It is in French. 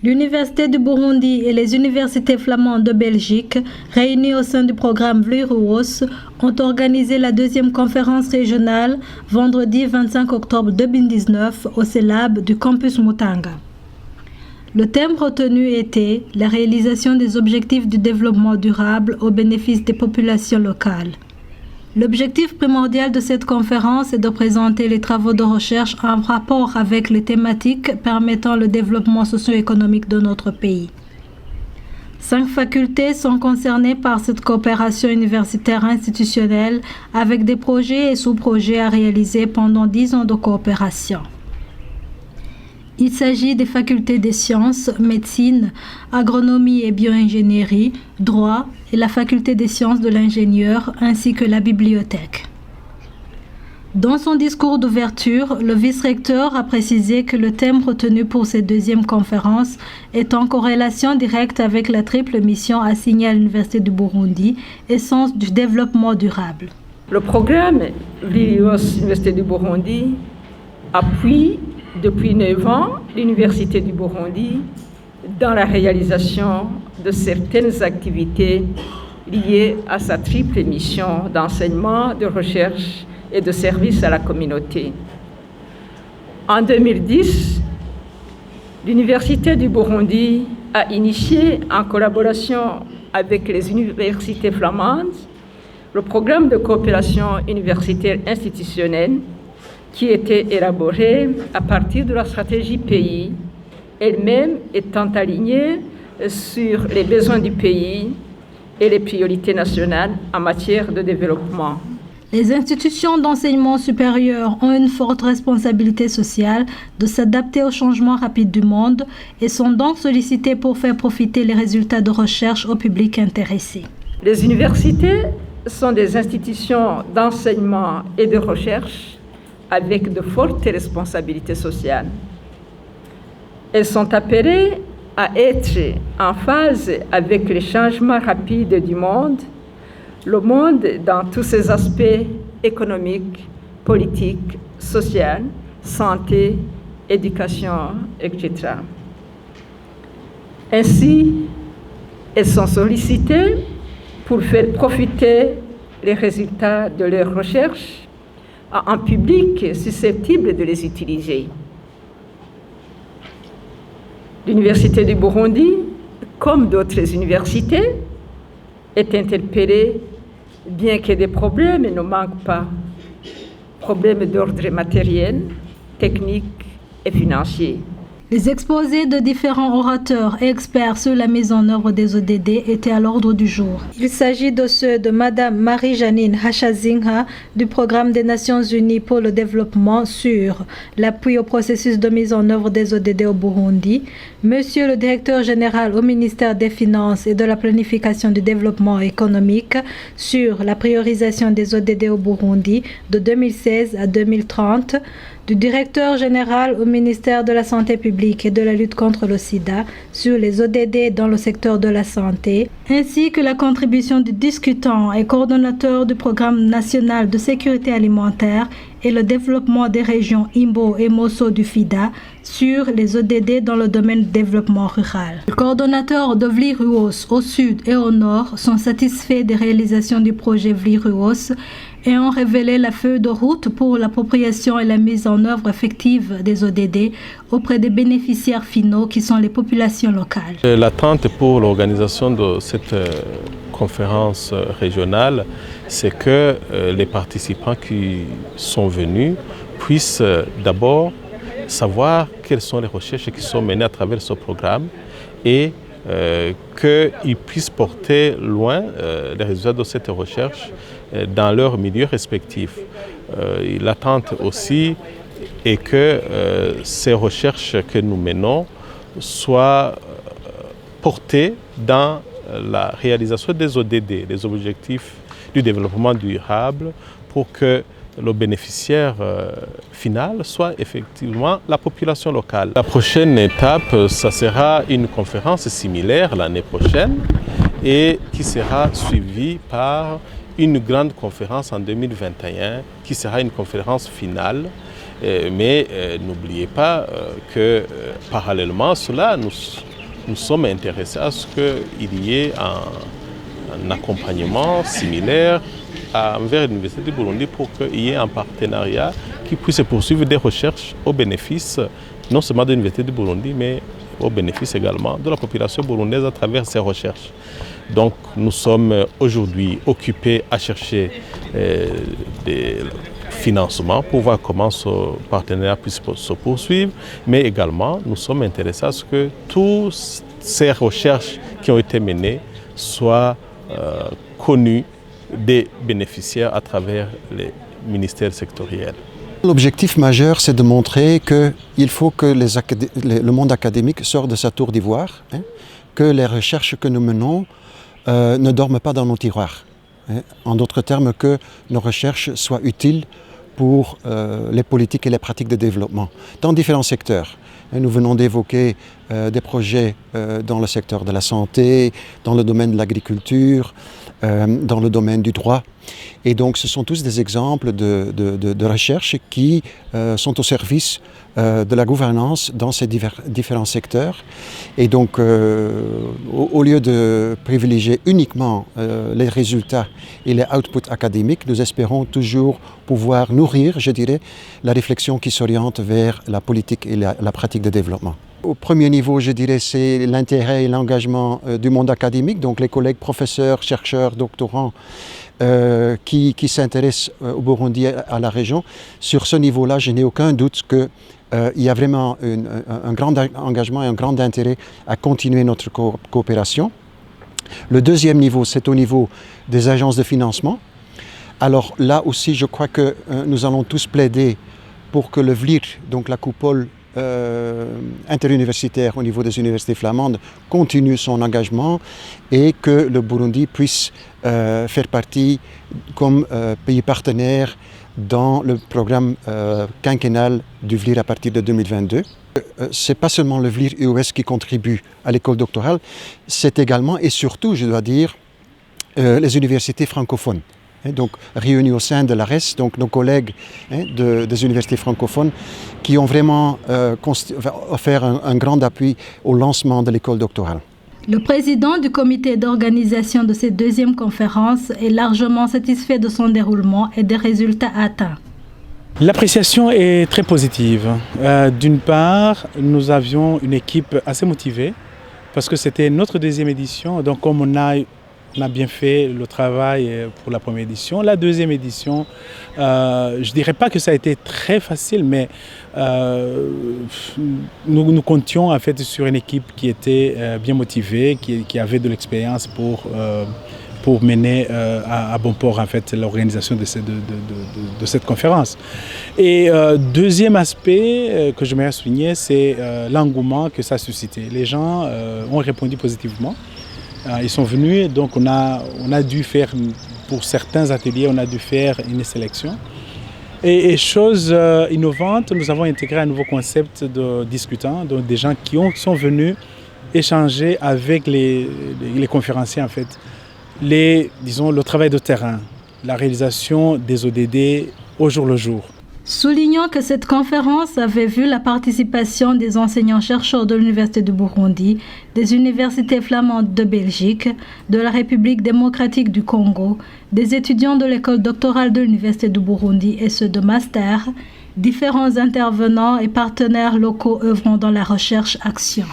L'Université du Burundi et les universités flamandes de Belgique, réunies au sein du programme VLIRUOS, ont organisé la deuxième conférence régionale vendredi 25 octobre 2019 au CELAB du campus Mutanga. Le thème retenu était la réalisation des objectifs du développement durable au bénéfice des populations locales. L'objectif primordial de cette conférence est de présenter les travaux de recherche en rapport avec les thématiques permettant le développement socio-économique de notre pays. 5 facultés sont concernées par cette coopération universitaire institutionnelle avec des projets et sous-projets à réaliser pendant 10 ans de coopération. Il s'agit des facultés des sciences, médecine, agronomie et bioingénierie, droit et la faculté des sciences de l'ingénieur ainsi que la bibliothèque. Dans son discours d'ouverture, le vice-recteur a précisé que le thème retenu pour cette deuxième conférence est en corrélation directe avec la triple mission assignée à l'Université du Burundi, essence du développement durable. Le programme VLIRUOS Université du Burundi appuie depuis 9 ans l'Université du Burundi dans la réalisation de certaines activités liées à sa triple mission d'enseignement, de recherche et de service à la communauté. En 2010, l'Université du Burundi a initié, en collaboration avec les universités flamandes, le programme de coopération universitaire institutionnelle qui était élaboré à partir de la stratégie pays, elle-même étant alignée sur les besoins du pays et les priorités nationales en matière de développement. Les institutions d'enseignement supérieur ont une forte responsabilité sociale de s'adapter aux changements rapides du monde et sont donc sollicitées pour faire profiter les résultats de recherche au public intéressé. Les universités sont des institutions d'enseignement et de recherche avec de fortes responsabilités sociales. Elles sont appelées à être en phase avec les changements rapides du monde, le monde dans tous ses aspects économiques, politiques, sociaux, santé, éducation, etc. Ainsi, elles sont sollicitées pour faire profiter les résultats de leurs recherches à un public susceptible de les utiliser. L'Université du Burundi, comme d'autres universités, est interpellée, bien que des problèmes ne manquent pas, problèmes d'ordre matériel, technique et financier. Les exposés de différents orateurs et experts sur la mise en œuvre des ODD étaient à l'ordre du jour. Il s'agit de ceux de Madame Marie-Janine Hachazingha du Programme des Nations Unies pour le développement sur l'appui au processus de mise en œuvre des ODD au Burundi, Monsieur le Directeur général au ministère des Finances et de la Planification du développement économique sur la priorisation des ODD au Burundi de 2016 à 2030, du directeur général au ministère de la Santé publique et de la lutte contre le sida sur les ODD dans le secteur de la santé, ainsi que la contribution du discutant et coordonnateur du programme national de sécurité alimentaire et le développement des régions Imbo et Mosso du FIDA sur les ODD dans le domaine du développement rural. Les coordonnateurs de VLIRUOS au sud et au nord sont satisfaits des réalisations du projet VLIRUOS et ont révélé la feuille de route pour l'appropriation et la mise en œuvre effective des ODD auprès des bénéficiaires finaux qui sont les populations locales. L'attente pour l'organisation de cette conférence régionale, c'est que les participants qui sont venus puissent d'abord savoir quelles sont les recherches qui sont menées à travers ce programme et qu'ils puissent porter loin les résultats de cette recherche dans leur milieu respectif. L'attente aussi est que ces recherches que nous menons soient portées dans la réalisation des ODD, les objectifs du développement durable, pour que le bénéficiaire final soit effectivement la population locale. La prochaine étape, ça sera une conférence similaire l'année prochaine et qui sera suivie par une grande conférence en 2021 qui sera une conférence finale Mais n'oubliez pas que parallèlement à cela, nous sommes intéressés à ce qu'il y ait un accompagnement similaire envers l'Université du Burundi pour qu'il y ait un partenariat qui puisse poursuivre des recherches au bénéfice non seulement de l'Université du Burundi, mais au bénéfice également de la population burundaise à travers ces recherches. Donc nous sommes aujourd'hui occupés à chercher des financements pour voir comment ce partenariat puisse se poursuivre, mais également nous sommes intéressés à ce que toutes ces recherches qui ont été menées soient connues des bénéficiaires à travers les ministères sectoriels. L'objectif majeur, c'est de montrer qu'il faut que le monde académique sorte de sa tour d'ivoire, que les recherches que nous menons ne dorment pas dans nos tiroirs. En d'autres termes, que nos recherches soient utiles pour les politiques et les pratiques de développement dans différents secteurs. Nous venons d'évoquer des projets dans le secteur de la santé, dans le domaine de l'agriculture, dans le domaine du droit. Et donc ce sont tous des exemples de recherche qui sont au service de la gouvernance dans ces différents secteurs. Et donc au lieu de privilégier uniquement les résultats et les outputs académiques, nous espérons toujours pouvoir nourrir, je dirais, la réflexion qui s'oriente vers la politique et la pratique de développement. Au premier niveau, je dirais, c'est l'intérêt et l'engagement du monde académique, donc les collègues professeurs, chercheurs, doctorants qui s'intéressent au Burundi, à la région. Sur ce niveau-là, je n'ai aucun doute qu'il y a vraiment un grand engagement et un grand intérêt à continuer notre coopération. Le deuxième niveau, c'est au niveau des agences de financement. Alors là aussi, je crois que nous allons tous plaider pour que le VLIR, donc la coupole interuniversitaire au niveau des universités flamandes, continue son engagement et que le Burundi puisse faire partie comme pays partenaire dans le programme quinquennal du VLIR à partir de 2022. Ce n'est pas seulement le VLIR UOS qui contribue à l'école doctorale, c'est également et surtout, je dois dire, les universités francophones. Donc réunis au sein de l'ARES, donc nos collègues des universités francophones qui ont vraiment offert un grand appui au lancement de l'école doctorale. Le président du comité d'organisation de cette deuxième conférence est largement satisfait de son déroulement et des résultats atteints. L'appréciation est très positive. D'une part, nous avions une équipe assez motivée parce que c'était notre deuxième édition, donc comme on a bien fait le travail pour la première édition. La deuxième édition, je ne dirais pas que ça a été très facile, mais nous comptions en fait sur une équipe qui était bien motivée, qui avait de l'expérience pour mener à bon port en fait, l'organisation de cette conférence. Et deuxième aspect que je voudrais souligner, c'est l'engouement que ça a suscité. Les gens ont répondu positivement. Ils sont venus, donc on a dû faire, pour certains ateliers, on a dû faire une sélection. Et chose innovante, nous avons intégré un nouveau concept de discutants, donc des gens qui sont venus échanger avec les conférenciers en fait. Le travail de terrain, la réalisation des ODD au jour le jour. Soulignons que cette conférence avait vu la participation des enseignants-chercheurs de l'Université du Burundi, des universités flamandes de Belgique, de la République démocratique du Congo, des étudiants de l'école doctorale de l'Université du Burundi et ceux de master, différents intervenants et partenaires locaux œuvrant dans la recherche-action.